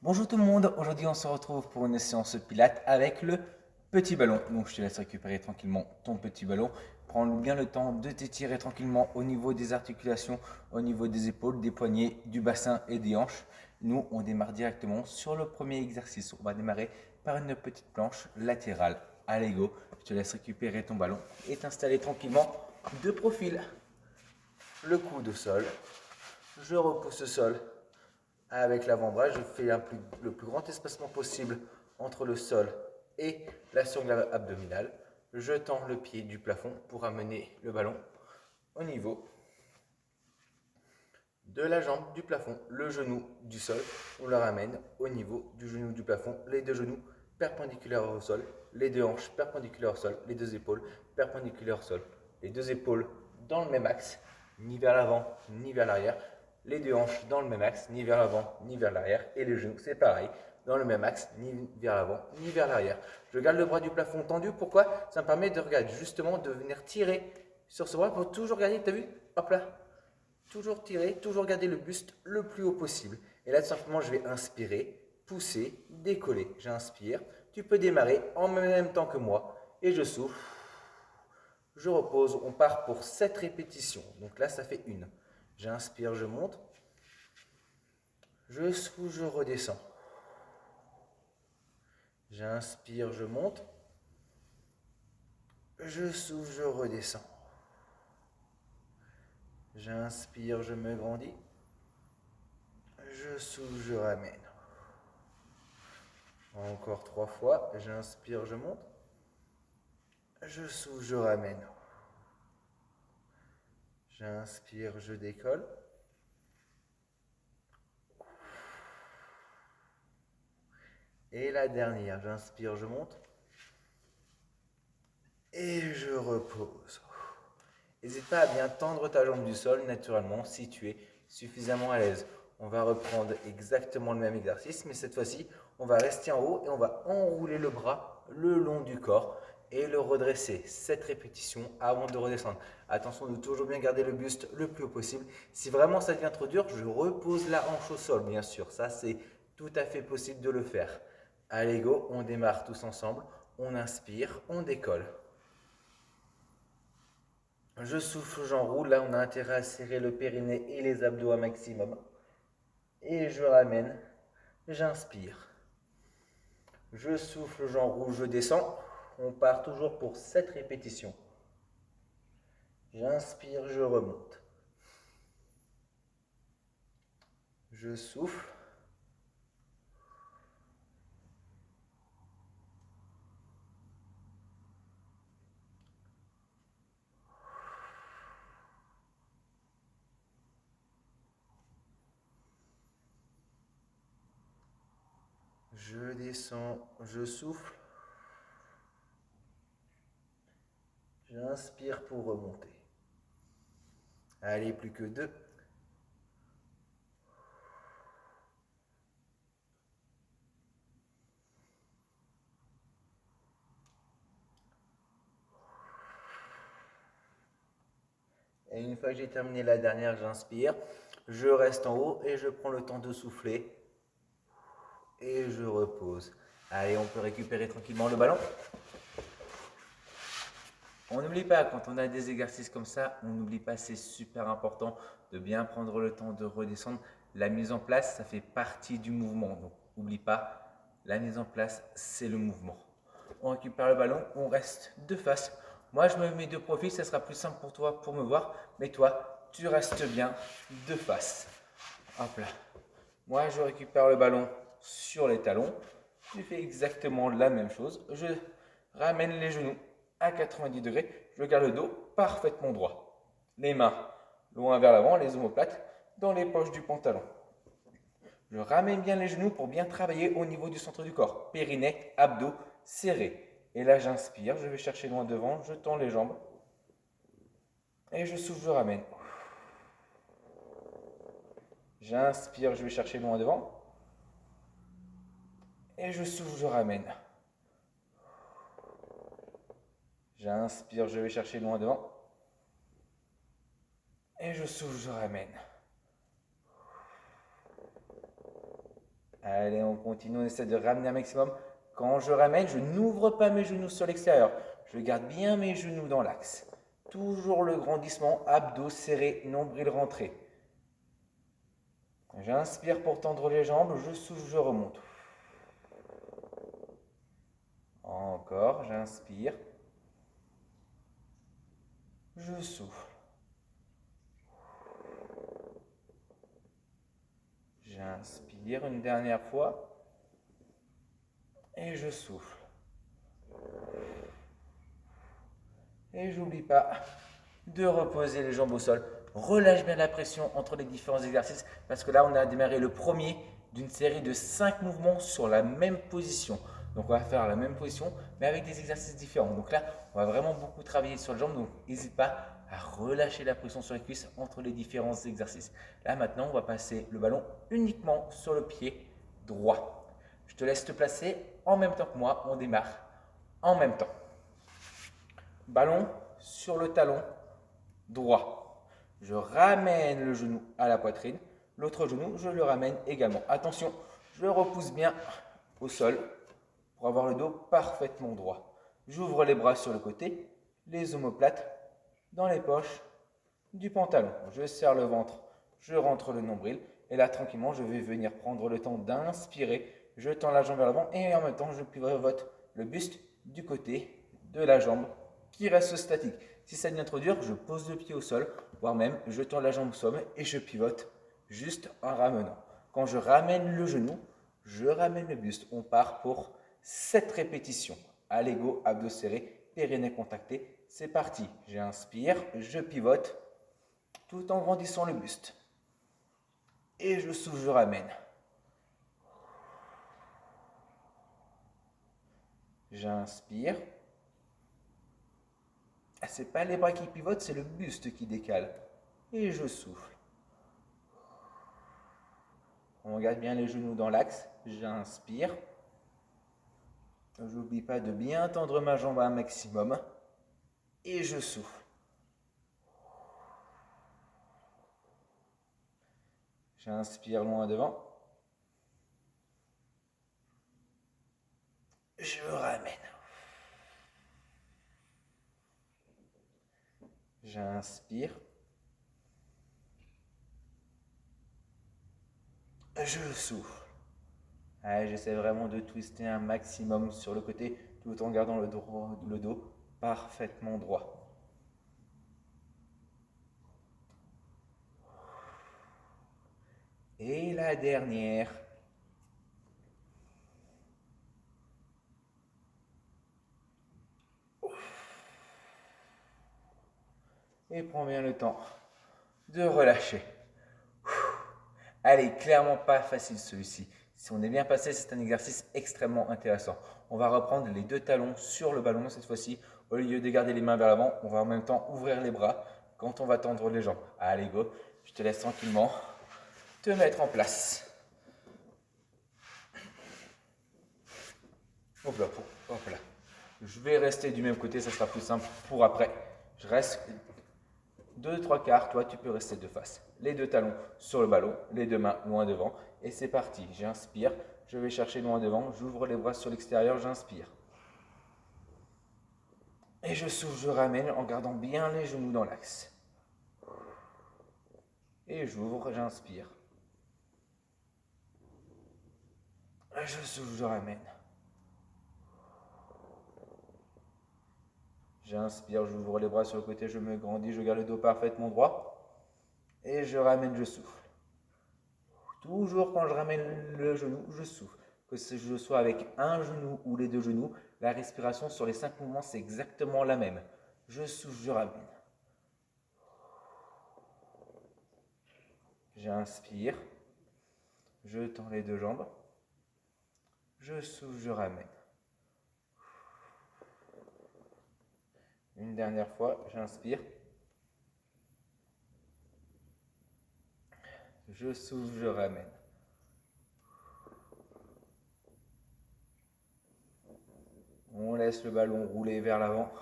Bonjour tout le monde, aujourd'hui on se retrouve pour une séance pilates avec le petit ballon. Donc je te laisse récupérer tranquillement ton petit ballon. Prends bien le temps de t'étirer tranquillement au niveau des articulations, au niveau des épaules, des poignets, du bassin et des hanches. Nous on démarre directement sur le premier exercice. On va démarrer par une petite planche latérale. Allez go, je te laisse récupérer ton ballon et t'installer tranquillement de profil. Le coude au sol, je repousse au sol. Avec l'avant-bras, je fais le plus grand espacement possible entre le sol et la sangle abdominale. Je tends le pied du plafond pour amener le ballon au niveau de la jambe du plafond. Le genou du sol, on le ramène au niveau du genou du plafond. Les deux genoux perpendiculaires au sol, les deux hanches perpendiculaires au sol, les deux épaules perpendiculaires au sol. Les deux épaules dans le même axe, ni vers l'avant, ni vers l'arrière. Les deux hanches dans le même axe, ni vers l'avant, ni vers l'arrière. Et les genoux, c'est pareil, dans le même axe, ni vers l'avant, ni vers l'arrière. Je garde le bras du plafond tendu. Pourquoi? Ça me permet de regarder, justement, de venir tirer sur ce bras pour toujours garder, tu as vu? Hop là, toujours tirer, toujours garder le buste le plus haut possible. Et là, tout simplement, je vais inspirer, pousser, décoller. J'inspire. Tu peux démarrer en même temps que moi. Et je souffle. Je repose. On part pour 7 répétitions. Donc là, ça fait une. J'inspire, je monte. Je souffle, je redescends. J'inspire, je monte. Je souffle, je redescends. J'inspire, je me grandis. Je souffle, je ramène. Encore 3 fois. J'inspire, je monte. Je souffle, je ramène. J'inspire, je décolle. Et la dernière, j'inspire, je monte. Et je repose. N'hésite pas à bien tendre ta jambe du sol naturellement si tu es suffisamment à l'aise. On va reprendre exactement le même exercice, mais cette fois-ci, on va rester en haut et on va enrouler le bras le long du corps et le redresser. 7 répétitions avant de redescendre. Attention de toujours bien garder le buste le plus haut possible. Si vraiment ça devient trop dur, je repose la hanche au sol, bien sûr. Ça, c'est tout à fait possible de le faire. Allez, go, on démarre tous ensemble. On inspire, on décolle. Je souffle, j'enroule. Là, on a intérêt à serrer le périnée et les abdos à maximum. Et je ramène. J'inspire. Je souffle, j'enroule, je descends. On part toujours pour 7 répétitions. J'inspire, je remonte. Je souffle. Je descends, je souffle. J'inspire pour remonter. Allez, plus que 2. Et une fois que j'ai terminé la dernière, j'inspire. Je reste en haut et je prends le temps de souffler. Et je repose. Allez, on peut récupérer tranquillement le ballon. On n'oublie pas, quand on a des exercices comme ça, on n'oublie pas, c'est super important de bien prendre le temps de redescendre. La mise en place, ça fait partie du mouvement. Donc, n'oublie pas, la mise en place, c'est le mouvement. On récupère le ballon, on reste de face. Moi, je me mets de profil, ça sera plus simple pour toi pour me voir. Mais toi, tu restes bien de face. Hop là. Moi, je récupère le ballon sur les talons. Je fais exactement la même chose. Je ramène les genoux à 90 degrés. Je garde le dos parfaitement droit. Les mains loin vers l'avant, les omoplates dans les poches du pantalon. Je ramène bien les genoux pour bien travailler au niveau du centre du corps. Périnée, abdos serrés. Et là, j'inspire, je vais chercher loin devant, je tends les jambes. Et je souffle, je ramène. J'inspire, je vais chercher loin devant. Et je souffle, je ramène. J'inspire, je vais chercher loin devant. Et je souffle, je ramène. Allez, on continue, on essaie de ramener un maximum. Quand je ramène, je n'ouvre pas mes genoux sur l'extérieur. Je garde bien mes genoux dans l'axe. Toujours le grandissement, abdos serrés, nombril rentré. J'inspire pour tendre les jambes, je souffle, je remonte. Encore, j'inspire. Je souffle. J'inspire une dernière fois. Et je souffle. Et j'oublie pas de reposer les jambes au sol. Relâche bien la pression entre les différents exercices parce que là, on a démarré le premier d'une série de 5 mouvements sur la même position. Donc, on va faire la même position, mais avec des exercices différents. Donc là, on va vraiment beaucoup travailler sur les jambes. Donc, n'hésite pas à relâcher la pression sur les cuisses entre les différents exercices. Là, maintenant, on va passer le ballon uniquement sur le pied droit. Je te laisse te placer en même temps que moi. On démarre en même temps. Ballon sur le talon droit. Je ramène le genou à la poitrine. L'autre genou, je le ramène également. Attention, je repousse bien au sol pour avoir le dos parfaitement droit. J'ouvre les bras sur le côté, les omoplates dans les poches du pantalon. Je serre le ventre, je rentre le nombril. Et là, tranquillement, je vais venir prendre le temps d'inspirer. Je tends la jambe vers l'avant et en même temps, je pivote le buste du côté de la jambe qui reste statique. Si ça devient trop dur, je pose le pied au sol, voire même je tends la jambe au sommet et je pivote juste en ramenant. Quand je ramène le genou, je ramène le buste. On part pour 7 répétitions. Allez go, abdos serrés, périnée contacté. C'est parti. J'inspire, je pivote tout en grandissant le buste. Et je souffle, je ramène. J'inspire. Ce n'est pas les bras qui pivotent, c'est le buste qui décale. Et je souffle. On garde bien les genoux dans l'axe. J'inspire. Je n'oublie pas de bien tendre ma jambe à un maximum. Et je souffle. J'inspire loin devant. Je ramène. J'inspire. Je souffle. Allez, j'essaie vraiment de twister un maximum sur le côté tout en gardant le dos parfaitement droit. Et la dernière. Et prends bien le temps de relâcher. Allez, clairement pas facile celui-ci. Si on est bien passé, c'est un exercice extrêmement intéressant. On va reprendre les 2 talons sur le ballon cette fois-ci. Au lieu de garder les mains vers l'avant, on va en même temps ouvrir les bras quand on va tendre les jambes. Allez, go. Je te laisse tranquillement te mettre en place. Hop là, hop là. Je vais rester du même côté, ça sera plus simple pour après. Je reste 2-3 quarts, toi tu peux rester de face. Les 2 talons sur le ballon, les 2 mains loin devant. Et c'est parti, j'inspire, je vais chercher loin devant, j'ouvre les bras sur l'extérieur, j'inspire. Et je souffle, je ramène en gardant bien les genoux dans l'axe. Et j'ouvre, j'inspire. Je souffle, je ramène. J'inspire, j'ouvre les bras sur le côté, je me grandis, je garde le dos parfaitement droit. Et je ramène, je souffle. Toujours quand je ramène le genou, je souffle. Que je sois avec un genou ou les 2 genoux, la respiration sur les 5 mouvements, c'est exactement la même. Je souffle, je ramène. J'inspire. Je tends les 2 jambes. Je souffle, je ramène. Une dernière fois, j'inspire. Je souffle, je ramène. On laisse le ballon rouler vers l'avant.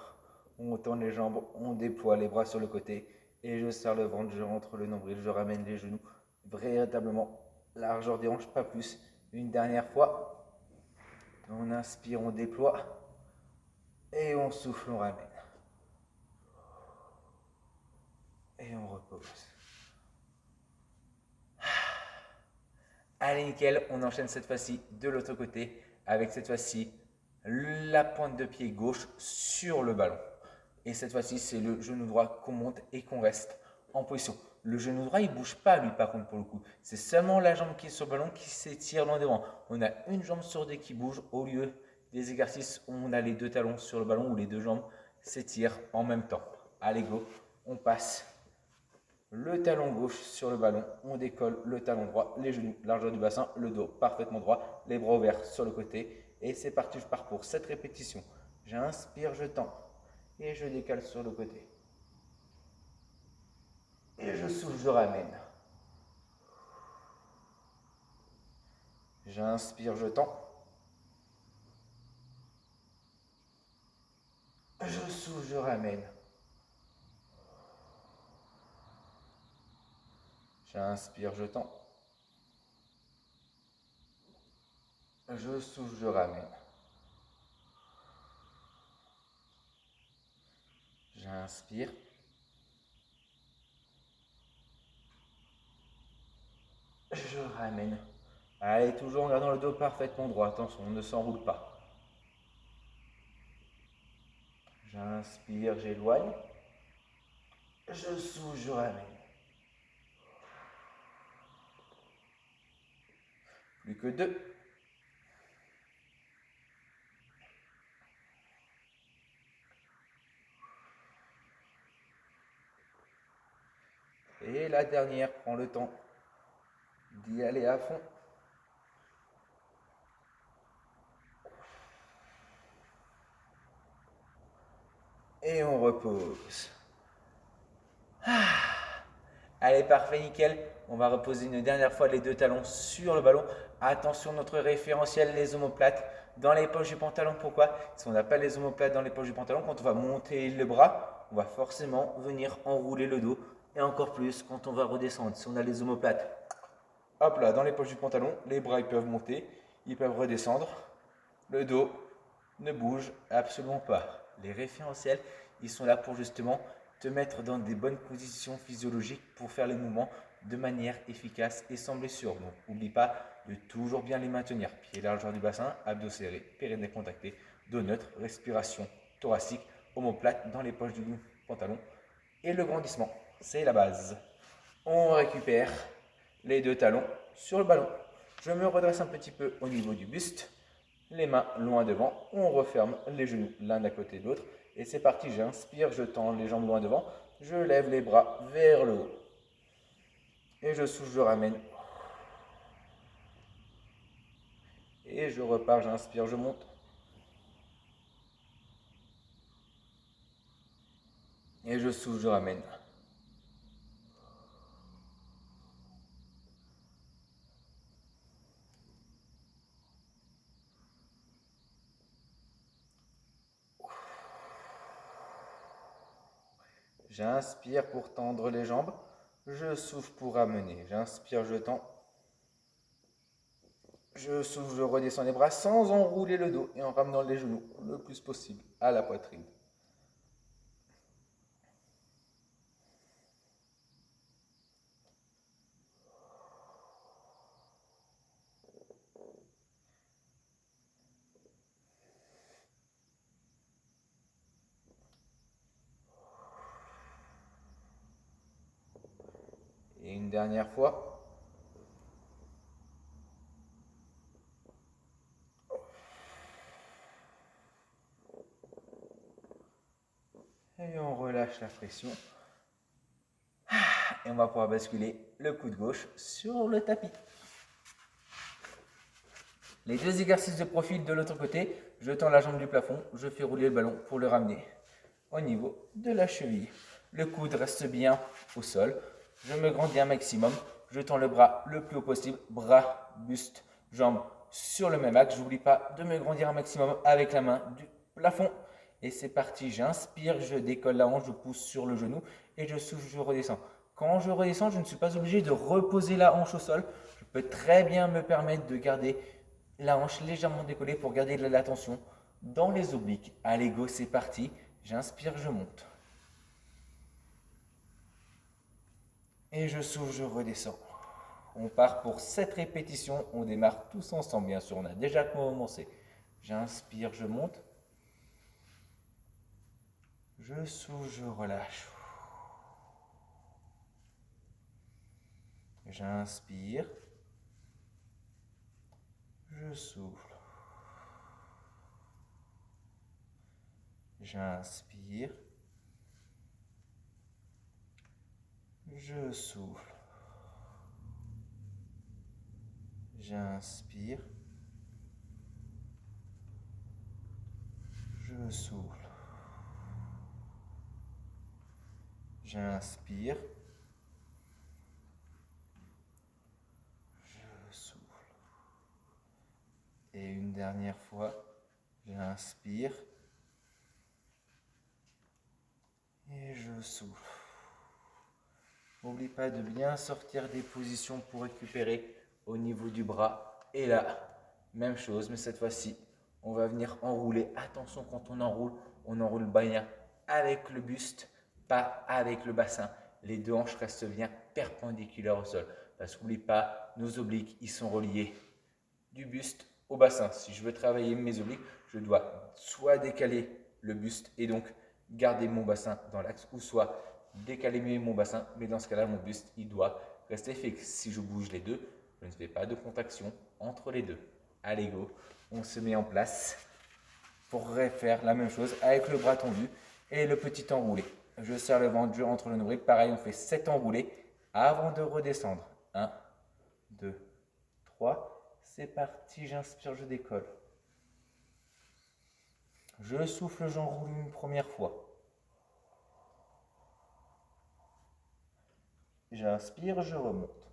On tend les jambes, on déploie les bras sur le côté. Et je serre le ventre, je rentre le nombril, je ramène les genoux. Véritablement, largeur des hanches, pas plus. Une dernière fois. On inspire, on déploie. Et on souffle, on ramène. Et on repose. Allez, nickel, on enchaîne cette fois-ci de l'autre côté avec cette fois-ci la pointe de pied gauche sur le ballon. Et cette fois-ci, c'est le genou droit qu'on monte et qu'on reste en position. Le genou droit, il ne bouge pas, lui, par contre, pour le coup. C'est seulement la jambe qui est sur le ballon qui s'étire loin devant. On a une jambe sur deux qui bouge au lieu des exercices où on a les deux talons sur le ballon où les deux jambes s'étirent en même temps. Allez, go, on passe le talon gauche sur le ballon, on décolle le talon droit, les genoux, largeur du bassin, le dos parfaitement droit, les bras ouverts sur le côté. Et c'est parti, je pars pour 7 répétitions. J'inspire, je tends et je décale sur le côté. Et je souffle, je ramène. J'inspire, je tends. Je souffle, je ramène. J'inspire, je tends. Je souffle, je ramène. J'inspire. Je ramène. Allez, toujours en gardant le dos parfaitement droit. Attention, on ne s'enroule pas. J'inspire, j'éloigne. Je souffle, je ramène. Plus que 2. Et la dernière, prends le temps d'y aller à fond. Et on repose. Allez, parfait, nickel. On va reposer une dernière fois les deux talons sur le ballon. Attention, notre référentiel, les omoplates dans les poches du pantalon. Pourquoi? Si on n'a pas les omoplates dans les poches du pantalon, quand on va monter le bras, on va forcément venir enrouler le dos. Et encore plus quand on va redescendre. Si on a les omoplates, hop là, dans les poches du pantalon, les bras ils peuvent monter, ils peuvent redescendre. Le dos ne bouge absolument pas. Les référentiels, ils sont là pour justement te mettre dans des bonnes positions physiologiques pour faire les mouvements de manière efficace et sans blessure. Donc, n'oublie pas de toujours bien les maintenir. Pieds largeur du bassin, abdos serrés, périnée contracté, dos neutre, respiration thoracique, omoplate dans les poches du pantalon. Et le grandissement, c'est la base. On récupère les deux talons sur le ballon. Je me redresse un petit peu au niveau du buste. Les mains loin devant, on referme les genoux l'un à côté de l'autre. Et c'est parti, j'inspire, je tends les jambes loin devant, je lève les bras vers le haut. Et je souffle, je ramène. Et je repars, j'inspire, je monte. Et je souffle, je ramène. J'inspire pour tendre les jambes. Je souffle pour ramener. J'inspire, je tends. Je souffle, je redescends les bras sans enrouler le dos et en ramenant les genoux le plus possible à la poitrine. Et une dernière fois. Et on relâche la pression. Et on va pouvoir basculer le coude gauche sur le tapis. Les deux exercices de profil de l'autre côté, je tends la jambe du plafond, je fais rouler le ballon pour le ramener au niveau de la cheville. Le coude reste bien au sol, je me grandis un maximum, je tends le bras le plus haut possible, bras, buste, jambes sur le même axe. J'oublie pas de me grandir un maximum avec la main du plafond. Et c'est parti, j'inspire, je décolle la hanche, je pousse sur le genou et je souffle, je redescends. Quand je redescends, je ne suis pas obligé de reposer la hanche au sol. Je peut très bien me permettre de garder la hanche légèrement décollée pour garder de la tension dans les obliques. Allez, go, c'est parti. J'inspire, je monte. Et je souffle, je redescends. On part pour 7 répétitions. On démarre tous ensemble, bien sûr. On a déjà commencé. J'inspire, je monte. Je souffle, je relâche. J'inspire. Je souffle. J'inspire. Je souffle. J'inspire. Je souffle. J'inspire. Je souffle. Et une dernière fois, j'inspire. Et je souffle. N'oublie pas de bien sortir des positions pour récupérer au niveau du bras. Et là, même chose, mais cette fois-ci, on va venir enrouler. Attention, quand on enroule bien avec le buste, pas avec le bassin. Les deux hanches restent bien perpendiculaires au sol. Parce qu'oublie pas, nos obliques, ils sont reliés du buste au bassin. Si je veux travailler mes obliques, je dois soit décaler le buste et donc garder mon bassin dans l'axe, ou soit décaler mieux mon bassin, mais dans ce cas-là, mon buste, il doit rester fixe. Si je bouge les deux, je ne fais pas de contraction entre les deux. Allez, go, on se met en place pour faire la même chose avec le bras tendu et le petit enroulé. Je serre le ventre, je rentre le nombril. Pareil, on fait 7 enroulés avant de redescendre. 1, 2, 3. C'est parti, j'inspire, je décolle. Je souffle, j'enroule une première fois. J'inspire, je remonte.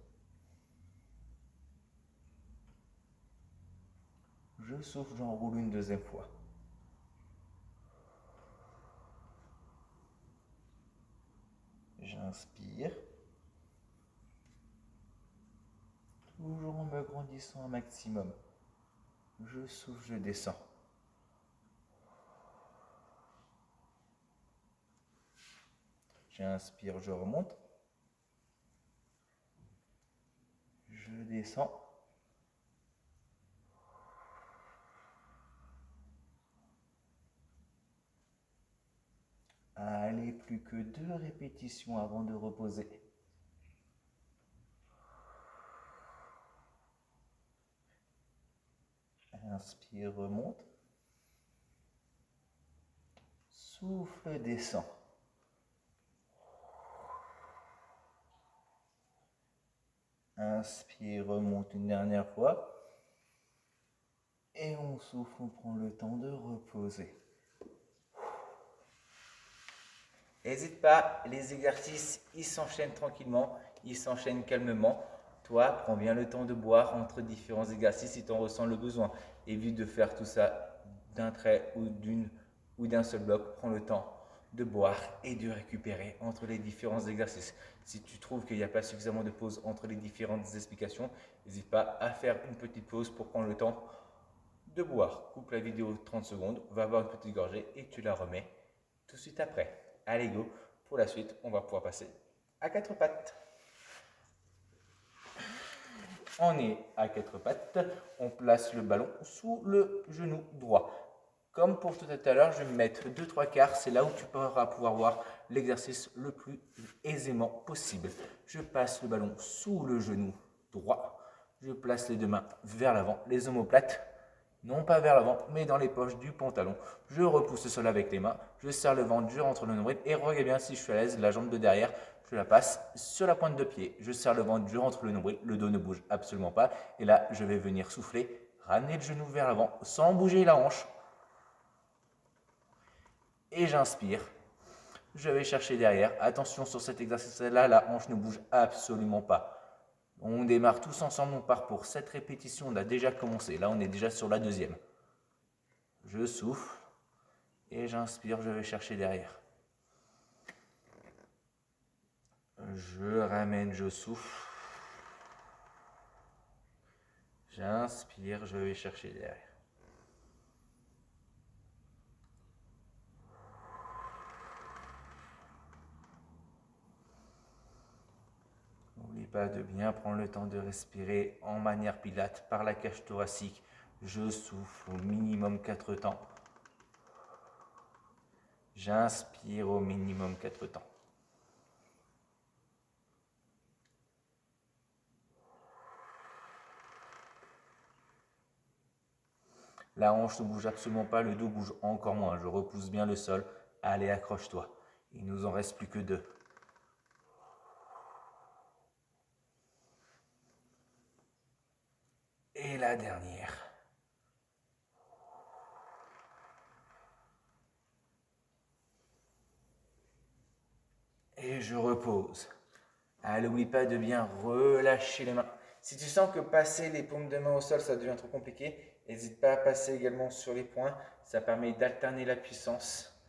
Je souffle, j'enroule une deuxième fois. J'inspire. Toujours en me grandissant un maximum. Je souffle, je descends. J'inspire, je remonte. Je descends. Allez, plus que 2 répétitions avant de reposer. Inspire, remonte. Souffle, descend. Inspire, remonte une dernière fois. Et on souffle, on prend le temps de reposer. N'hésite pas, les exercices, ils s'enchaînent tranquillement, ils s'enchaînent calmement. Toi, prends bien le temps de boire entre différents exercices si tu en ressens le besoin. Évite de faire tout ça d'un trait ou d'un seul bloc. Prends le temps de boire et de récupérer entre les différents exercices. Si tu trouves qu'il n'y a pas suffisamment de pause entre les différentes explications, n'hésite pas à faire une petite pause pour prendre le temps de boire. Coupe la vidéo 30 secondes, va boire une petite gorgée et tu la remets tout de suite après. Allez, go, pour la suite, on va pouvoir passer à 4 pattes. On est à 4 pattes, on place le ballon sous le genou droit. Comme pour tout à l'heure, je vais me mettre 2-3 quarts, c'est là où tu pourras pouvoir voir l'exercice le plus aisément possible. Je passe le ballon sous le genou droit, je place les deux mains vers l'avant, les omoplates, non pas vers l'avant, mais dans les poches du pantalon. Je repousse le sol avec les mains, je serre le ventre, je rentre le nombril et regarde bien si je suis à l'aise, la jambe de derrière, je la passe sur la pointe de pied. Je serre le ventre, je rentre le nombril, le dos ne bouge absolument pas. Et là, je vais venir souffler, ramener le genou vers l'avant sans bouger la hanche. Et j'inspire. Je vais chercher derrière. Attention sur cet exercice-là, la hanche ne bouge absolument pas. On démarre tous ensemble, on part pour 7 répétitions, on a déjà commencé. Là, on est déjà sur la deuxième. Je souffle et j'inspire, je vais chercher derrière. Je ramène, je souffle. J'inspire, je vais chercher derrière. N'oublie pas de bien prendre le temps de respirer en manière pilate par la cage thoracique. Je souffle au minimum 4 temps. J'inspire au minimum 4 temps. La hanche ne bouge absolument pas, le dos bouge encore moins. Je repousse bien le sol. Allez, accroche-toi. Il nous en reste plus que 2. Et la dernière. Et je repose. N'oublie pas de bien relâcher les mains. Si tu sens que passer les paumes de main au sol, ça devient trop compliqué, n'hésite pas à passer également sur les poings. Ça permet d'alterner la puissance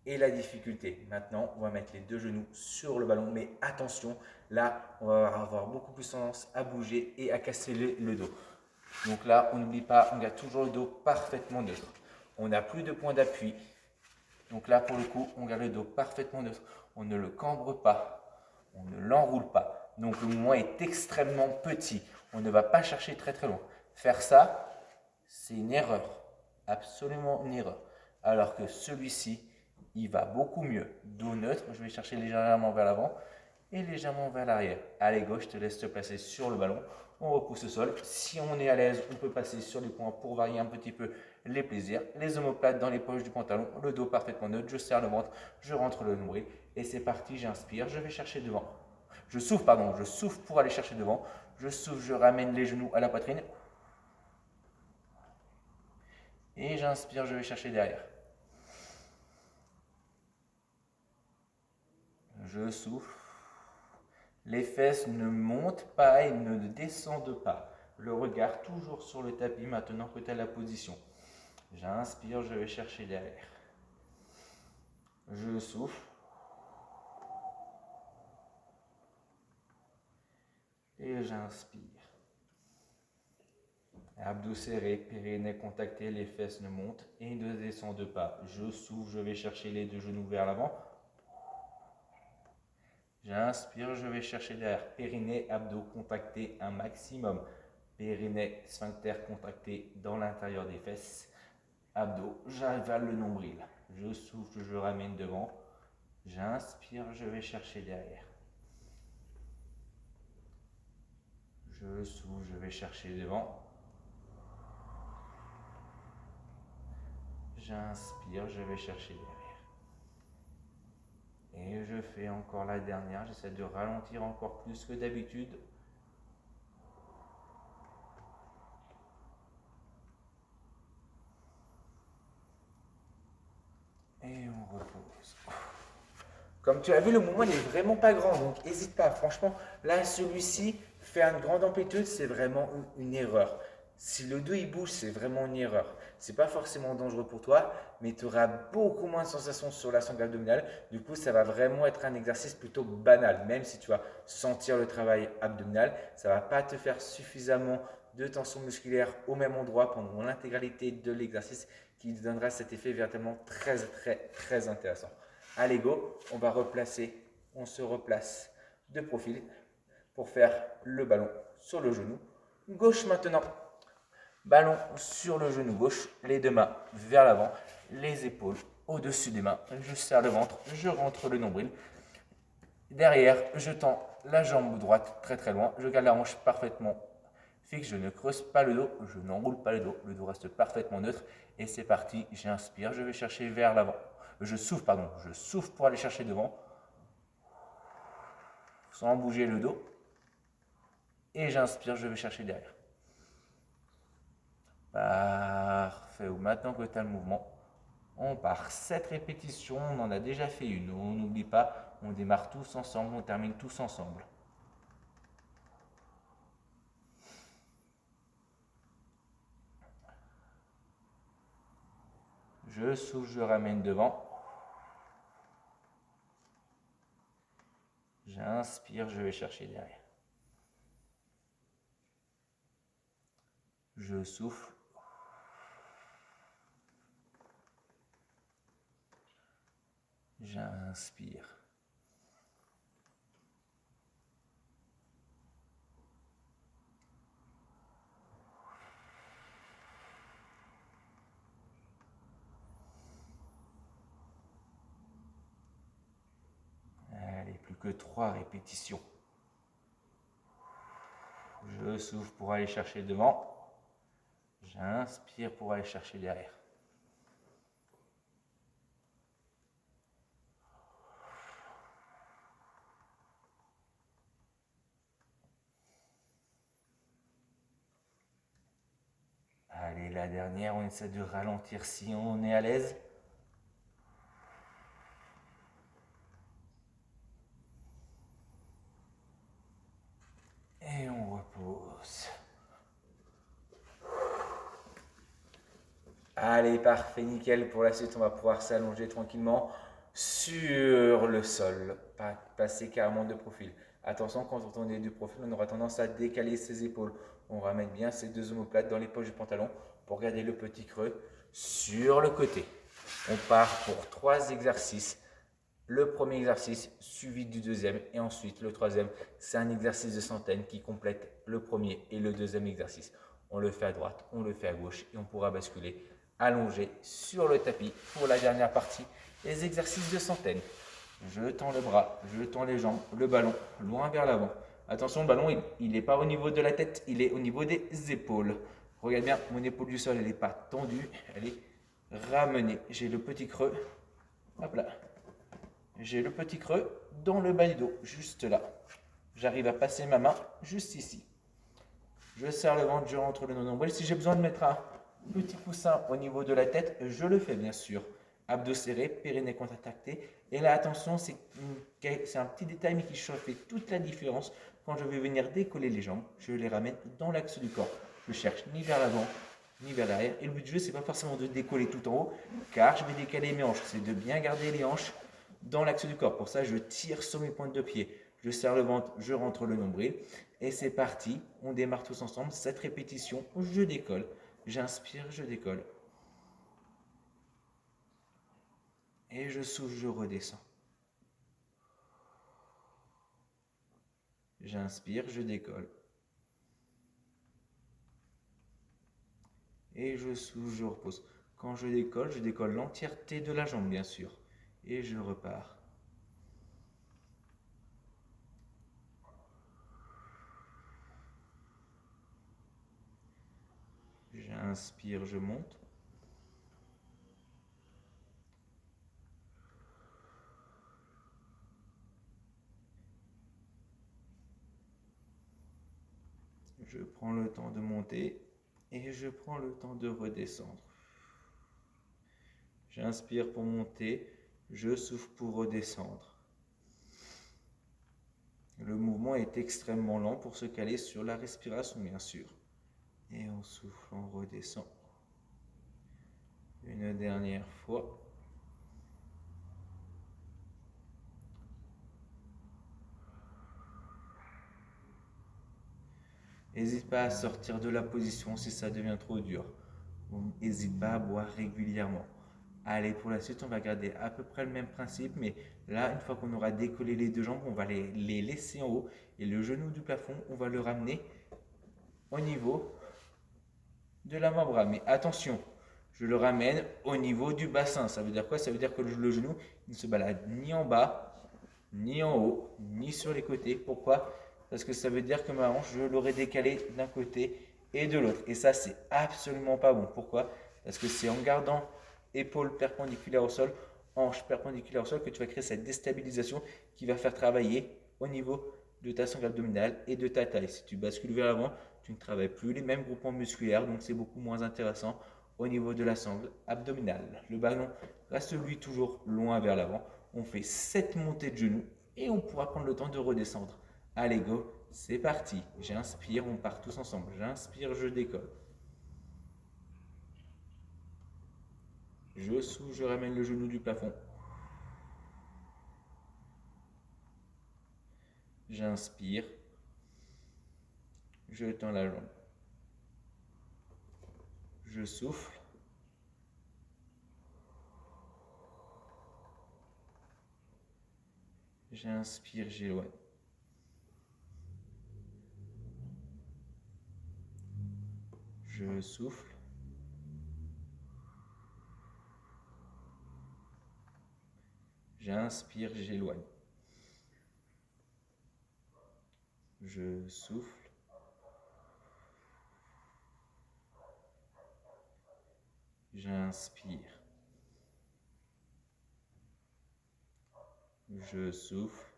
et la difficulté. Maintenant, on va mettre les 2 genoux sur le ballon, mais attention, là, on va avoir beaucoup plus tendance à bouger et à casser le dos. Donc là, on n'oublie pas, on garde toujours le dos parfaitement neutre. On n'a plus de point d'appui. Donc là, pour le coup, on garde le dos parfaitement neutre. On ne le cambre pas, on ne l'enroule pas. Donc le mouvement est extrêmement petit. On ne va pas chercher très très loin. Faire ça, c'est une erreur. Absolument une erreur. Alors que celui-ci, il va beaucoup mieux. Dos neutre, je vais chercher légèrement vers l'avant et légèrement vers l'arrière. Allez, gauche, je te laisse te placer sur le ballon. On repousse au sol. Si on est à l'aise, on peut passer sur les points pour varier un petit peu les plaisirs. Les omoplates dans les poches du pantalon, le dos parfaitement neutre. Je serre le ventre, je rentre le nombril. Et c'est parti, j'inspire, je vais chercher devant. Je souffle pour aller chercher devant. Je souffle, je ramène les genoux à la poitrine. Et j'inspire, je vais chercher derrière. Je souffle. Les fesses ne montent pas et ne descendent pas. Le regard toujours sur le tapis maintenant que tu as la position. J'inspire, je vais chercher derrière. Je souffle. Et j'inspire. Abdos serrés, périnée contacté, les fesses ne montent et ne descendent pas. Je souffle, je vais chercher les 2 genoux vers l'avant. J'inspire, je vais chercher derrière. Périnée, abdos contactés un maximum. Périnée, sphincter contracté dans l'intérieur des fesses. Abdos, j'avale le nombril. Je souffle, je ramène devant. J'inspire, je vais chercher derrière. Je souffle, je vais chercher devant. J'inspire, je vais chercher derrière. Et je fais encore la dernière. J'essaie de ralentir encore plus que d'habitude. Et on repose. Comme tu as vu, le mouvement n'est vraiment pas grand, donc n'hésite pas. Franchement, là, celui-ci, faire une grande amplitude, c'est vraiment une erreur. Si le dos il bouge, c'est vraiment une erreur. C'est pas forcément dangereux pour toi, mais tu auras beaucoup moins de sensations sur la sangle abdominale. Du coup, ça va vraiment être un exercice plutôt banal. Même si tu vas sentir le travail abdominal, ça ne va pas te faire suffisamment de tension musculaire au même endroit pendant l'intégralité de l'exercice qui te donnera cet effet véritablement très, très, très intéressant. Allez, go, on se replace de profil pour faire le ballon sur le genou gauche maintenant. Ballon sur le genou gauche, les 2 mains vers l'avant, les épaules au-dessus des mains. Je serre le ventre, je rentre le nombril. Derrière, je tends la jambe droite très très loin. Je garde la hanche parfaitement fixe, je ne creuse pas le dos, je n'enroule pas le dos reste parfaitement neutre. Et c'est parti, j'inspire, je vais chercher vers l'avant. Je souffle pour aller chercher devant, sans bouger le dos. Et j'inspire, je vais chercher derrière. Parfait. Maintenant que tu as le mouvement, on part 7 répétitions, on en a déjà fait une. On n'oublie pas, on démarre tous ensemble, on termine tous ensemble. Je souffle, je ramène devant. J'inspire, je vais chercher derrière. Je souffle. J'inspire. Allez, plus que 3 répétitions. Je souffle pour aller chercher devant. J'inspire pour aller chercher derrière. Allez, la dernière, on essaie de ralentir si on est à l'aise. Et on repose. Allez, parfait, nickel. Pour la suite, on va pouvoir s'allonger tranquillement sur le sol, passer carrément de profil. Attention, quand on est du profil, on aura tendance à décaler ses épaules. On ramène bien ses deux omoplates dans les poches du pantalon pour garder le petit creux sur le côté. On part pour 3 exercices. Le premier exercice suivi du deuxième et ensuite le troisième. C'est un exercice de centaines qui complète le premier et le deuxième exercice. On le fait à droite, on le fait à gauche et on pourra basculer allongé sur le tapis pour la dernière partie, les exercices de centaines. Je tends le bras, je tends les jambes, le ballon loin vers l'avant. Attention, le ballon, il n'est pas au niveau de la tête, il est au niveau des épaules. Regarde bien, mon épaule du sol, elle n'est pas tendue, elle est ramenée. J'ai le petit creux, hop là. J'ai le petit creux dans le bas du dos, juste là. J'arrive à passer ma main juste ici. Je serre le ventre, je rentre le nombril. Si j'ai besoin de mettre un petit coussin au niveau de la tête, je le fais bien sûr. Abdos serrés, périnée contracté. Et là, attention, c'est un petit détail mais qui fait toute la différence. Quand je vais venir décoller les jambes, je les ramène dans l'axe du corps. Je cherche ni vers l'avant, ni vers l'arrière. Et le but du jeu, c'est pas forcément de décoller tout en haut, car je vais décaler mes hanches. C'est de bien garder les hanches dans l'axe du corps. Pour ça, je tire sur mes pointes de pied. Je serre le ventre, je rentre le nombril. Et c'est parti. On démarre tous ensemble. 7 répétitions. Je décolle. J'inspire, je décolle. Et je souffle, je redescends. J'inspire, je décolle. Et je souffle, je repose. Quand je décolle l'entièreté de la jambe, bien sûr. Et je repars. J'inspire, je monte. Je prends le temps de monter et je prends le temps de redescendre. J'inspire pour monter, je souffle pour redescendre. Le mouvement est extrêmement lent pour se caler sur la respiration, bien sûr. Et on souffle, on redescend. Une dernière fois. N'hésite pas à sortir de la position si ça devient trop dur. N'hésite pas à boire régulièrement. Allez, pour la suite, on va garder à peu près le même principe, mais là, une fois qu'on aura décollé les deux jambes, on va les laisser en haut et le genou du plafond, on va le ramener au niveau de l'avant-bras. Mais attention, je le ramène au niveau du bassin. Ça veut dire quoi? Ça veut dire que le genou ne se balade ni en bas, ni en haut, ni sur les côtés. Pourquoi? Parce que ça veut dire que ma hanche, je l'aurais décalée d'un côté et de l'autre. Et ça, c'est absolument pas bon. Pourquoi? Parce que c'est en gardant épaules perpendiculaires au sol, hanche perpendiculaire au sol, que tu vas créer cette déstabilisation qui va faire travailler au niveau de ta sangle abdominale et de ta taille. Si tu bascules vers l'avant, tu ne travailles plus les mêmes groupements musculaires, donc c'est beaucoup moins intéressant au niveau de la sangle abdominale. Le ballon reste lui toujours loin vers l'avant. On fait 7 montées de genoux et on pourra prendre le temps de redescendre. Allez go, c'est parti. J'inspire, on part tous ensemble. J'inspire, je décolle. Je souffle, je ramène le genou du plafond. J'inspire. Je tends la jambe. Je souffle. J'inspire, j'éloigne. Je souffle. J'inspire, j'éloigne. Je souffle. J'inspire. Je souffle.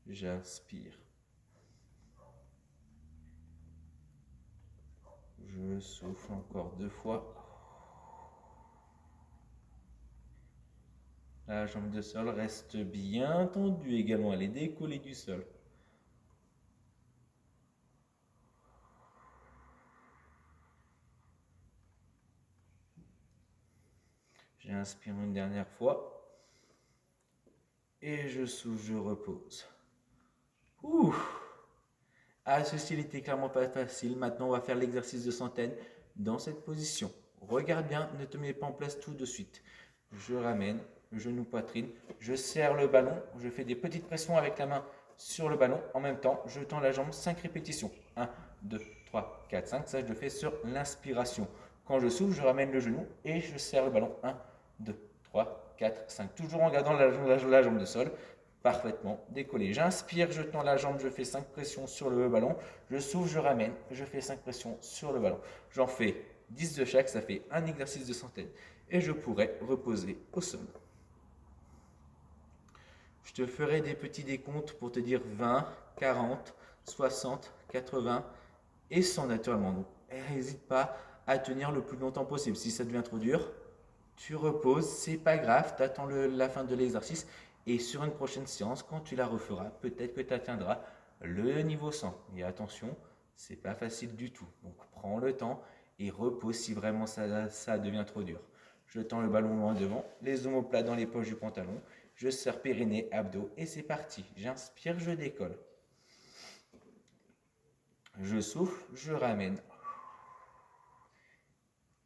J'inspire. Je souffle encore 2 fois. La jambe de sol reste bien tendue également, elle est décollée du sol. J'inspire une dernière fois. Et je souffle, je repose. Ouh! Ah, ceci n'était clairement pas facile. Maintenant, on va faire l'exercice de centaine dans cette position. Regarde bien, ne te mets pas en place tout de suite. Je ramène, genou poitrine, je serre le ballon, je fais des petites pressions avec la main sur le ballon. En même temps, je tends la jambe, 5 répétitions. 1, 2, 3, 4, 5. Ça, je le fais sur l'inspiration. Quand je souffle, je ramène le genou et je serre le ballon. 1, 2, 3, 4, 5. Toujours en gardant la jambe de sol. Parfaitement décollé. J'inspire, je tends la jambe, je fais 5 pressions sur le ballon. Je souffle, je ramène, je fais 5 pressions sur le ballon. J'en fais 10 de chaque, ça fait un exercice de centaine. Et je pourrais reposer au sol. Je te ferai des petits décomptes pour te dire 20, 40, 60, 80 et 100 naturellement. Donc, n'hésite pas à tenir le plus longtemps possible. Si ça devient trop dur, tu reposes, c'est pas grave, tu attends la fin de l'exercice et sur une prochaine séance, quand tu la referas, peut-être que tu atteindras le niveau 100. Et attention, c'est pas facile du tout. Donc prends le temps et repose si vraiment ça devient trop dur. Je tends le ballon loin devant, les omoplates dans les poches du pantalon, je serre périnée, abdos et c'est parti. J'inspire, je décolle. Je souffle, je ramène.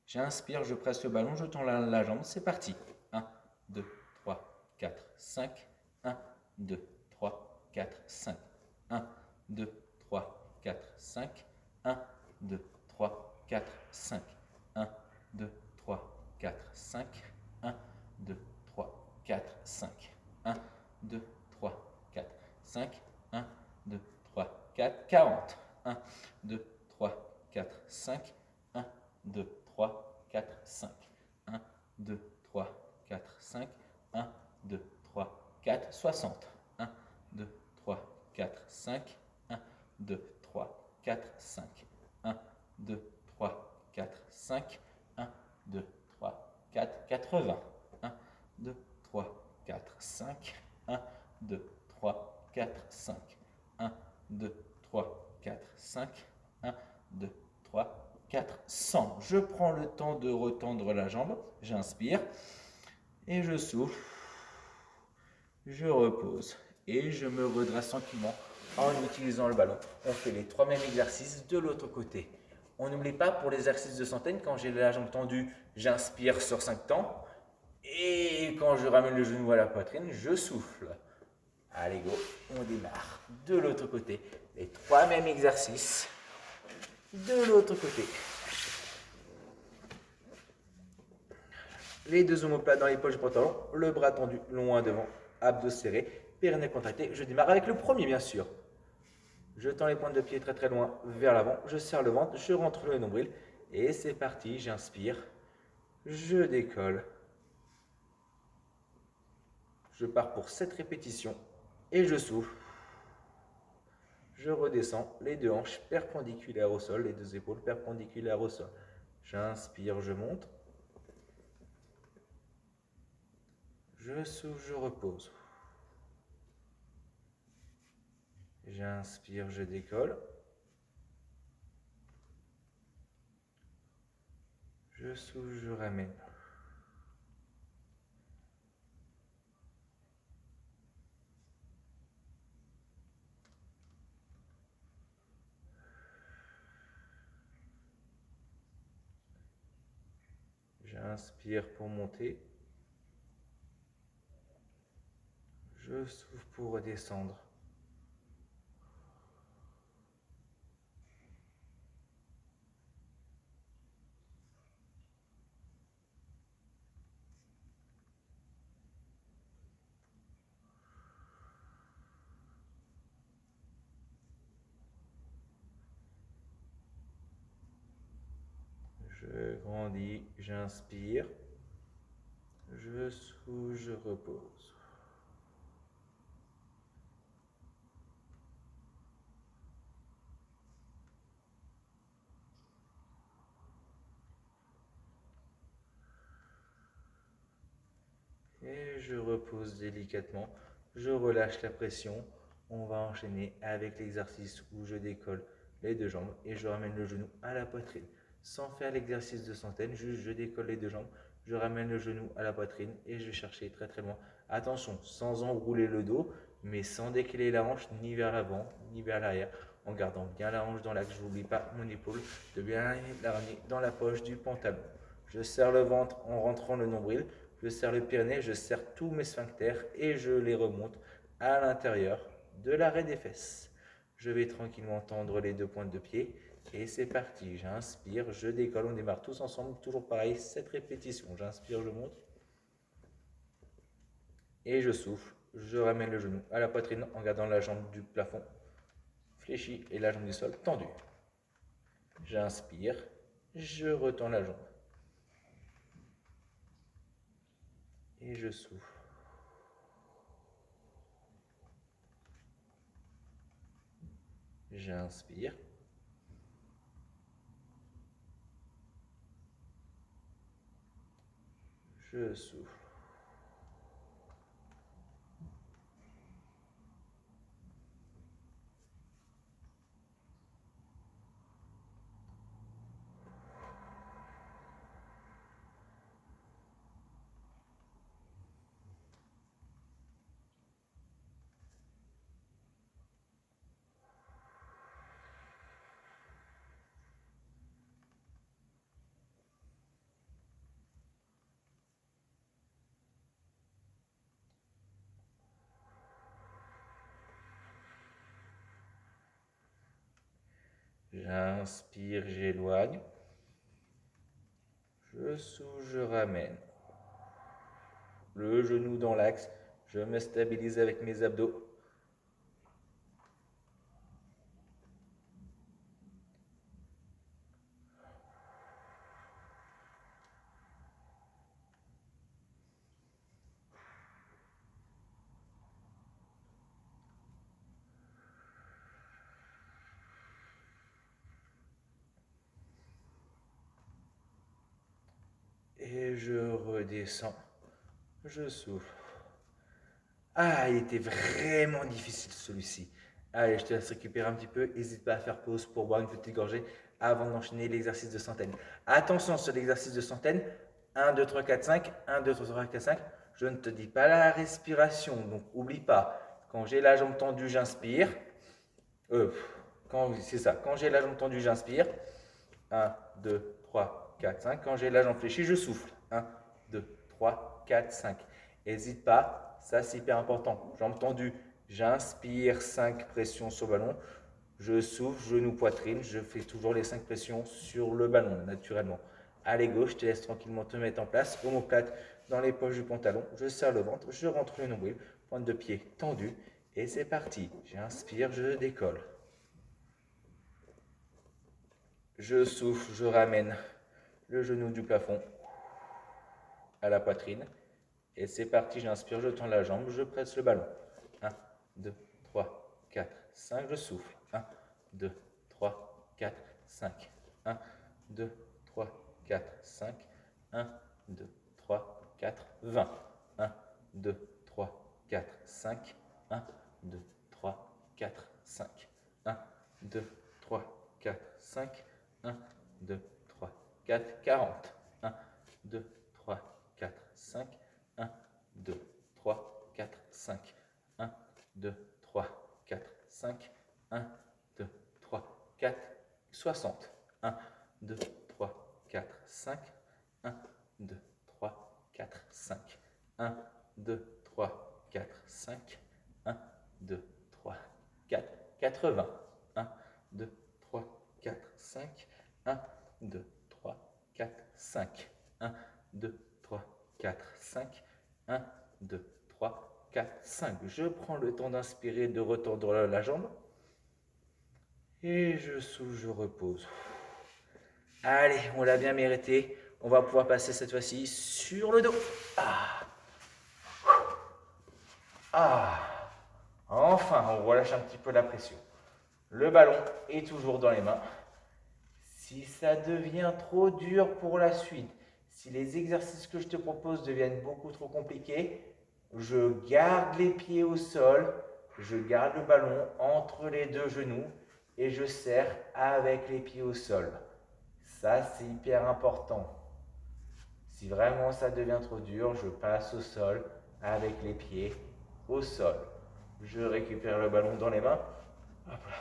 J'inspire, je presse le ballon, je tends la jambe, c'est parti. 1, 2, 3, 4, 5. 1, 2, 3, 4, 5. 1, 2, 3, 4, 5. 1, 2, 3, 4, 5. 1, 2, 3, 4, 5. 1, 2, 3, 4, 5. 1, 2, 3, 4, 5. 1, 2, 3, 4, 40. 1, 2, 3, 4, 5. 1, 2, 3, 4, 5. 1, 2, 3, 4, 5. 1, 2, 3, 4, 60. 1, 2, 3, 4, 5. 1, 2, 3, 4, 5. 1, 2, 3, 4, 5. 1, 2, 3, 4, 80. 1, 2, 3, 4, 5. 1, 2, 3, 4, 5. 1, 2, 3, 4, 5. 1, 2, 3, 4, 100. Je prends le temps de retendre la jambe. J'inspire et je souffle. Je repose et je me redresse tranquillement en utilisant le ballon. On fait les 3 mêmes exercices de l'autre côté. On n'oublie pas pour les exercices de centaine, quand j'ai la jambe tendue, j'inspire sur 5 temps. Et quand je ramène le genou à la poitrine, je souffle. Allez go, on démarre de l'autre côté. Les 3 mêmes exercices de l'autre côté. Les 2 omoplates dans les poches du pantalon, le bras tendu loin devant, abdos serrés, périnée contracté. Je démarre avec le premier bien sûr. Je tends les pointes de pied très très loin vers l'avant, je serre le ventre, je rentre le nombril et c'est parti, j'inspire, je décolle. Je pars pour 7 répétitions et je souffle. Je redescends, les 2 hanches perpendiculaires au sol, les 2 épaules perpendiculaires au sol. J'inspire, je monte. Je souffle, je repose. J'inspire, je décolle. Je souffle, je ramène. J'inspire pour monter. Je souffle pour redescendre. Je grandis, j'inspire. Je souffle, je repose. Et je repose délicatement. Je relâche la pression. On va enchaîner avec l'exercice où je décolle les deux jambes et je ramène le genou à la poitrine. Sans faire l'exercice de centaine, juste je décolle les deux jambes, je ramène le genou à la poitrine et je vais chercher très très loin. Attention, sans enrouler le dos, mais sans décaler la hanche ni vers l'avant ni vers l'arrière, en gardant bien la hanche dans l'axe. Je n'oublie pas mon épaule de bien la ramener dans la poche du pantalon. Je serre le ventre en rentrant le nombril, je serre le périnée, je serre tous mes sphincters et je les remonte à l'intérieur de l'arrêt des fesses. Je vais tranquillement tendre les deux pointes de pied et c'est parti. J'inspire, je décolle, on démarre tous ensemble, toujours pareil, 7 répétitions. J'inspire, je monte et je souffle. Je ramène le genou à la poitrine en gardant la jambe du plafond fléchie et la jambe du sol tendue. J'inspire, je retends la jambe et je souffle. J'inspire. Je souffle. J'inspire, j'éloigne. Je souffle, je ramène. Le genou dans l'axe. Je me stabilise avec mes abdos. Et je redescends. Je souffle. Ah, il était vraiment difficile celui-ci. Allez, je te laisse récupérer un petit peu. N'hésite pas à faire pause pour boire une petite gorgée avant d'enchaîner l'exercice de centaine. Attention sur l'exercice de centaine. 1, 2, 3, 4, 5. 1, 2, 3, 4, 5. Je ne te dis pas la respiration. Donc, oublie pas. Quand j'ai la jambe tendue, j'inspire. C'est ça. Quand j'ai la jambe tendue, j'inspire. 1, 2, 3, 4, 5. Quand j'ai la jambe fléchie, je souffle. 1, 2, 3, 4, 5. N'hésite pas, ça c'est hyper important. Jambe tendue, j'inspire 5 pressions sur le ballon. Je souffle, genou, poitrine. Je fais toujours les 5 pressions sur le ballon, naturellement. Allez, gauche, je te laisse tranquillement te mettre en place. Omoplate dans les poches du pantalon. Je serre le ventre, je rentre le nombril. Pointe de pied tendue. Et c'est parti. J'inspire, je décolle. Je souffle, je ramène le genou du plafond à la poitrine. Et c'est parti, j'inspire, je tends la jambe, je presse le ballon. 1, 2, 3, 4, 5, je souffle. 1, 2, 3, 4, 5. 1, 2, 3, 4, 5. 1, 2, 3, 4, 20. 1, 2, 3, 4, 5. 1, 2, 3, 4, 5. 1, 2, 3, 4, 5. 1, 2, 3, 4, 40. 1, 2, 3, 4, 5. 1, 2, 3, 4, 5. 1, 2, 3, 4, 5. 1, 2, 3, 4, 60. 1, 2, 3, 4, 5. 1, 2, 3, 4, 5. 1, 2, 3, 4, 5. 1, 2, 3, 4, 80. 1, 2, 3, 4, 5. 1, 2, 3, 4, 5. 1, 2, 3, 4, 5. 1, 2, 3, 4, 5. Je prends le temps d'inspirer, de retordre la jambe. Et je souffle, je repose. Allez, on l'a bien mérité. On va pouvoir passer cette fois-ci sur le dos. Ah. Ah. Enfin, on relâche un petit peu la pression. Le ballon est toujours dans les mains. Si ça devient trop dur pour la suite, si les exercices que je te propose deviennent beaucoup trop compliqués, je garde les pieds au sol, je garde le ballon entre les deux genoux et je serre avec les pieds au sol. Ça, c'est hyper important. Si vraiment ça devient trop dur, je passe au sol avec les pieds au sol. Je récupère le ballon dans les mains. Hop là.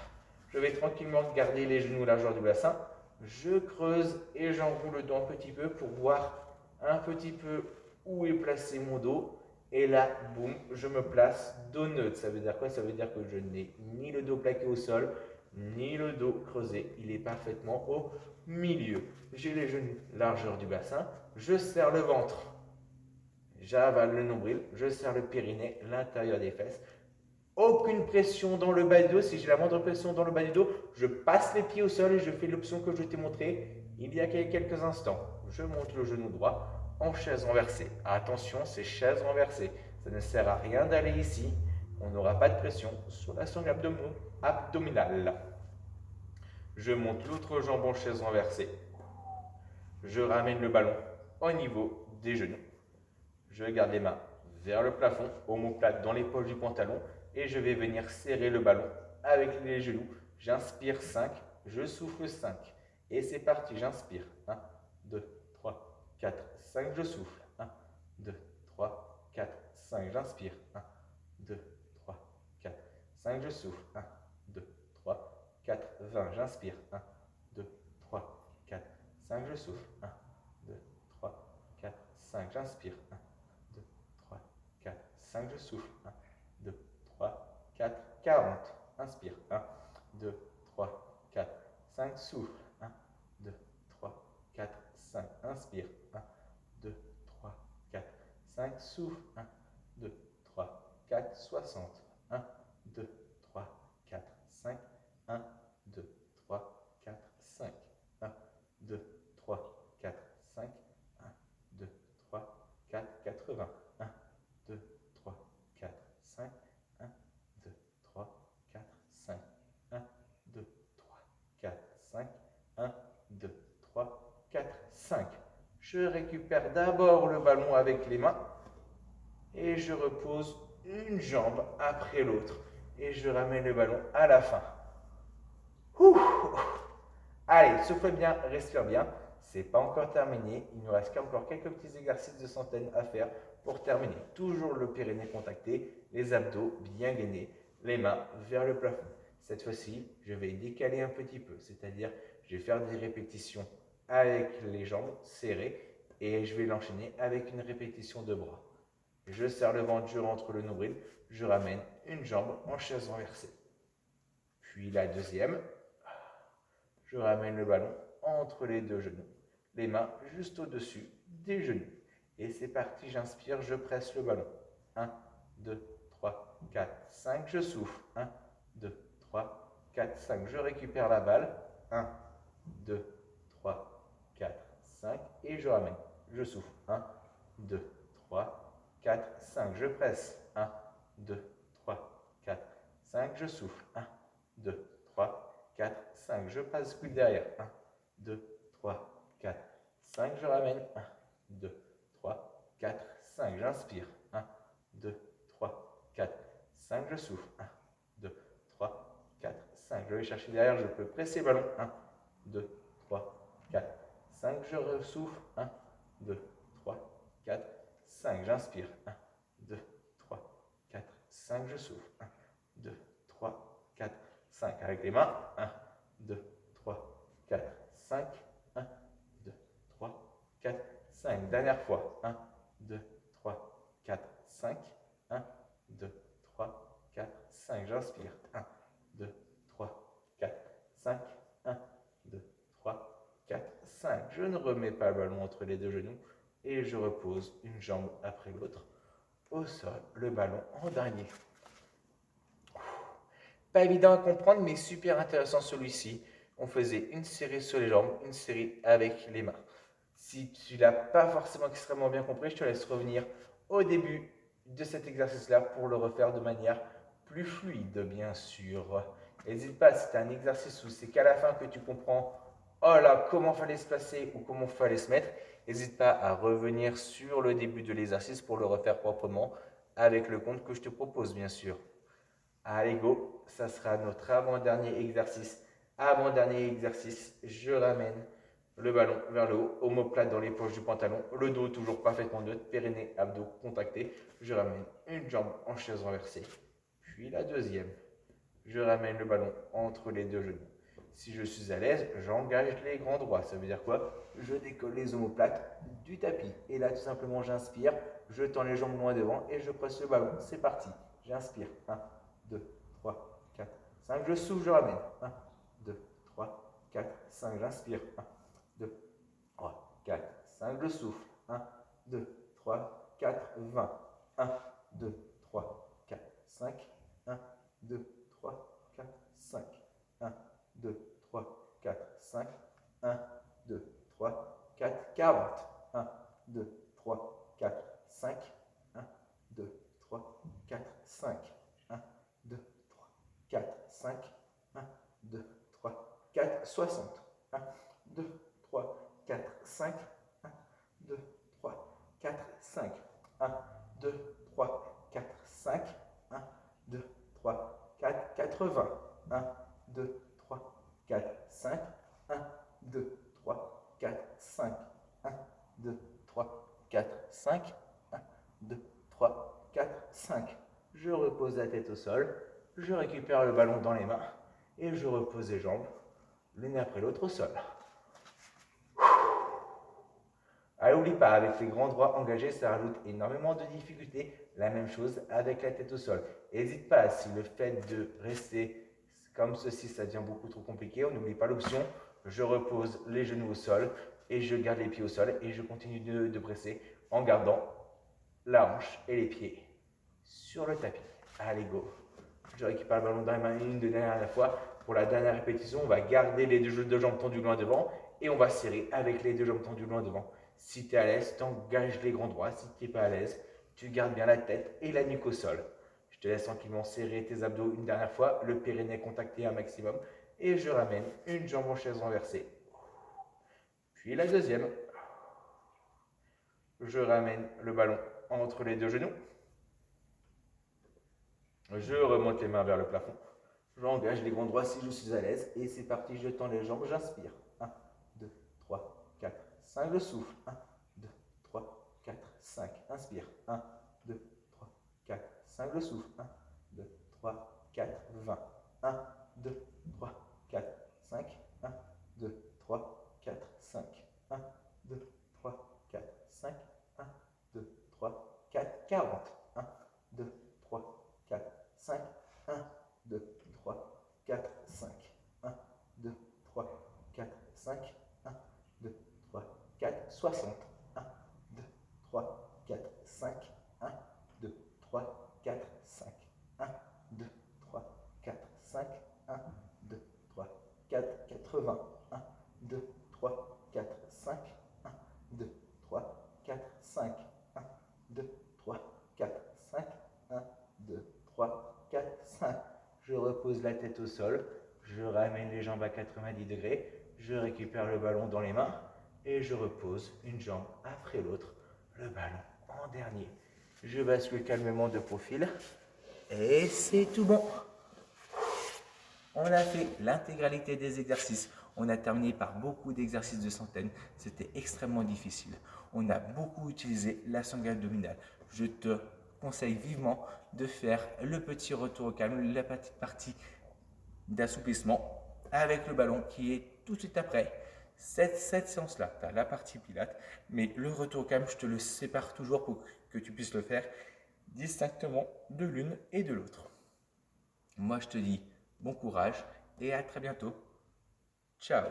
Je vais tranquillement garder les genoux largeur du bassin. Je creuse et j'enroule le dos un petit peu pour voir un petit peu où est placé mon dos. Et là, boum, je me place dos neutre. Ça veut dire quoi? Ça veut dire que je n'ai ni le dos plaqué au sol, ni le dos creusé. Il est parfaitement au milieu. J'ai les genoux largeur du bassin. Je serre le ventre. J'avale le nombril. Je serre le périnée, l'intérieur des fesses. Aucune pression dans le bas du dos. Si j'ai la moindre pression dans le bas du dos, je passe les pieds au sol et je fais l'option que je t'ai montrée il y a quelques instants. Je monte le genou droit en chaise renversée. Attention, c'est chaise renversée. Ça ne sert à rien d'aller ici. On n'aura pas de pression sur la sangle abdominale. Je monte l'autre jambe en chaise renversée. Je ramène le ballon au niveau des genoux. Je garde les mains vers le plafond, omoplate dans les poches du pantalon et je vais venir serrer le ballon avec les genoux. J'inspire 5, je souffle 5. Et c'est parti, j'inspire. 1, 2, 3, 4, 5, je souffle. 1, 2, 3, 4, 5, j'inspire. 1, 2, 3, 4, 5, je souffle. 1, 2, 3, 4, 20, j'inspire. 1, 2, 3, 4, 5, je souffle. 1, 2, 3, 4, 5, j'inspire. 1, 2, 3, 4, 5, je souffle. 1, 2, 3, 4, 40. Inspire. 1, 2, 3, 4, 5, souffle. 1, 2, 3, 4, 5, inspire. 1, 2, 3, 4, 5, souffle. 1, 2, 3, 4, 60. 1, 2, 3, 4, 5. 1, 2, 3, 4, 5. 1, 2, 3, 4, 5. 1, 2, 3, 4, 80. 1, 2, 3, 4, 5. 1, 2, 3, 4, 5. 1, 2, 3, 4, 5. 1, 2, 3, 4, 5. Je récupère d'abord le ballon avec les mains et je repose une jambe après l'autre et je ramène le ballon à la fin. Ouh. Allez, souffle bien, respire bien. C'est pas encore terminé. Il nous reste encore quelques petits exercices de centaines à faire pour terminer. Toujours le périnée contacté, les abdos bien gainés, les mains vers le plafond. Cette fois-ci, je vais décaler un petit peu, c'est-à-dire je vais faire des répétitions avec les jambes serrées et je vais l'enchaîner avec une répétition de bras. Je serre le ventre, je rentre le nombril, je ramène une jambe en chaise renversée. Puis la deuxième, je ramène le ballon entre les deux genoux, les mains juste au-dessus des genoux. Et c'est parti, j'inspire, je presse le ballon. 1, 2, 3, 4, 5, je souffle. 1, 2, 3, 4, 5, je récupère la balle. 1, 2, 3, 4, 5 et je ramène. Je souffle. 1, 2, 3, 4, 5, je presse. 1, 2, 3, 4, 5, je souffle. 1, 2, 3, 4, 5, je passe coup derrière. 1, 2, 3, 4, 5, je ramène. 1, 2, 3, 4, 5, j'inspire. 1, 2, 3, 4, 5, je souffle. 1, 2, 3, 4, 5, je vais chercher derrière, je peux presser le ballon. 1, 2, 3, 4, 5, je ressouffle. 1, 2, 3, 4, 5, j'inspire. 1, 2, 3, 4, 5, je souffle. 1, 2, 3, 4, 5. Avec les mains. 1, 2, 3, 4, 5. 1, 2, 3, 4, 5. Dernière fois. 1, 2, 3, 4, 5. 1, 2, 3, 4, 5. J'inspire. 1, 2, 3, 4, 5. 1, 2, 3, 4, 5. Je ne remets pas le ballon entre les deux genoux et je repose une jambe après l'autre au sol, le ballon en dernier. Pas évident à comprendre, mais super intéressant celui-ci. On faisait une série sur les jambes, une série avec les mains. Si tu ne l'as pas forcément extrêmement bien compris, je te laisse revenir au début de cet exercice-là pour le refaire de manière plus fluide, bien sûr. N'hésite pas, si tu as un exercice où c'est qu'à la fin que tu comprends oh là, comment fallait se placer ou comment fallait se mettre, n'hésite pas à revenir sur le début de l'exercice pour le refaire proprement avec le compte que je te propose, bien sûr. Allez, go, ça sera notre avant-dernier exercice. Avant-dernier exercice, je ramène le ballon vers le haut, omoplate dans les poches du pantalon, le dos toujours parfaitement neutre, périnée, abdos contractés. Je ramène une jambe en chaise renversée, puis la deuxième. Je ramène le ballon entre les deux genoux. Si je suis à l'aise, j'engage les grands droits. Ça veut dire quoi? Je décolle les omoplates du tapis. Et là, tout simplement, j'inspire, je tends les jambes loin devant et je presse le ballon. C'est parti. J'inspire. 1, 2, 3, 4, 5. Je souffle, je ramène. 1, 2, 3, 4, 5. J'inspire. 1, 2, 3, 4, 5. Je souffle. 1, 2, 3, 4, 20. 1, 2, 3, 4, 5. 1, 2, 3, 4, 5. 1, 2, 3, 4, 5. 1, 2, 3, 4, 40. 1, 2, 3, 4, 5. 1, 2, 3, 4, 5. 1, 2, 3, 4, 5. 1, 2, 3, 4, 60. 1, 2, 3, 4, 5. 1, 2, 3, 4, 5. 1, 2, 3, 4, 5. 1, 2, 3, 4, 80. 1, 2, 3, 4, 5. 1, 2, 3, 4, 5. 1, 2, 3, 4, 5. 1, 2, 3, 4, 5. Je repose la tête au sol. Je récupère le ballon dans les mains. Et je repose les jambes, l'une après l'autre au sol. Alors, n'oublie pas, avec les grands droits engagés, ça rajoute énormément de difficultés. La même chose avec la tête au sol. N'hésite pas, si le fait de rester comme ceci, ça devient beaucoup trop compliqué, on n'oublie pas l'option, je repose les genoux au sol et je garde les pieds au sol et je continue de presser en gardant la hanche et les pieds sur le tapis. Allez, go. Je récupère le ballon dans les mains une dernière fois. Pour la dernière répétition, on va garder les deux jambes tendues loin devant et on va serrer avec les deux jambes tendues loin devant. Si tu es à l'aise, tu engages les grands droits. Si tu n'es pas à l'aise, tu gardes bien la tête et la nuque au sol. Je te laisse tranquillement serrer tes abdos une dernière fois, le périnée contacté un maximum et je ramène une jambe en chaise renversée. Puis la deuxième. Je ramène le ballon entre les deux genoux. Je remonte les mains vers le plafond. J'engage les grands droits si je suis à l'aise. Et c'est parti, je tends les jambes, j'inspire. 1, 2, 3, 4, 5. Je souffle. 1, 2, 3, 4, 5. Inspire. 1, 2, 3, 4, 5. Je souffle. 1, 2, 3, 4, 20. 1, 2, 3, 4, 5. 1, 2, 3, 4, 5. 1, 2, 3, 4, 5. 1, 2, 3, 4, 40. 1, 2, 3, 4, 5. 1, 2, 3, 4, 5. 1, 2, 3, 4, 5. 1, 2, 3, 4, 60. 1, 2, 3, 4, 5. 1, 2, 3, 4, 5. 1, 2, 3, 4, 5. 1, 2, 3, 4, 80. 1, 2, 3, 4, 5. 1, 2, 3, 4, 5. 1, 2, 3, 4, 5. 1, 2, 3, 4, 5. Je repose la tête au sol, je ramène les jambes à 90 degrés, je récupère le ballon dans les mains et je repose une jambe après l'autre, le ballon en dernier. Je bascule calmement de profil et c'est tout bon. On a fait l'intégralité des exercices. On a terminé par beaucoup d'exercices de centaines. C'était extrêmement difficile. On a beaucoup utilisé la sangle abdominale. Je te conseille vivement de faire le petit retour au calme, la petite partie d'assouplissement avec le ballon qui est tout de suite après. Cette séance-là, tu as la partie pilates, mais le retour au calme, je te le sépare toujours pour que tu puisses le faire distinctement de l'une et de l'autre. Moi, je te dis bon courage et à très bientôt. Ciao.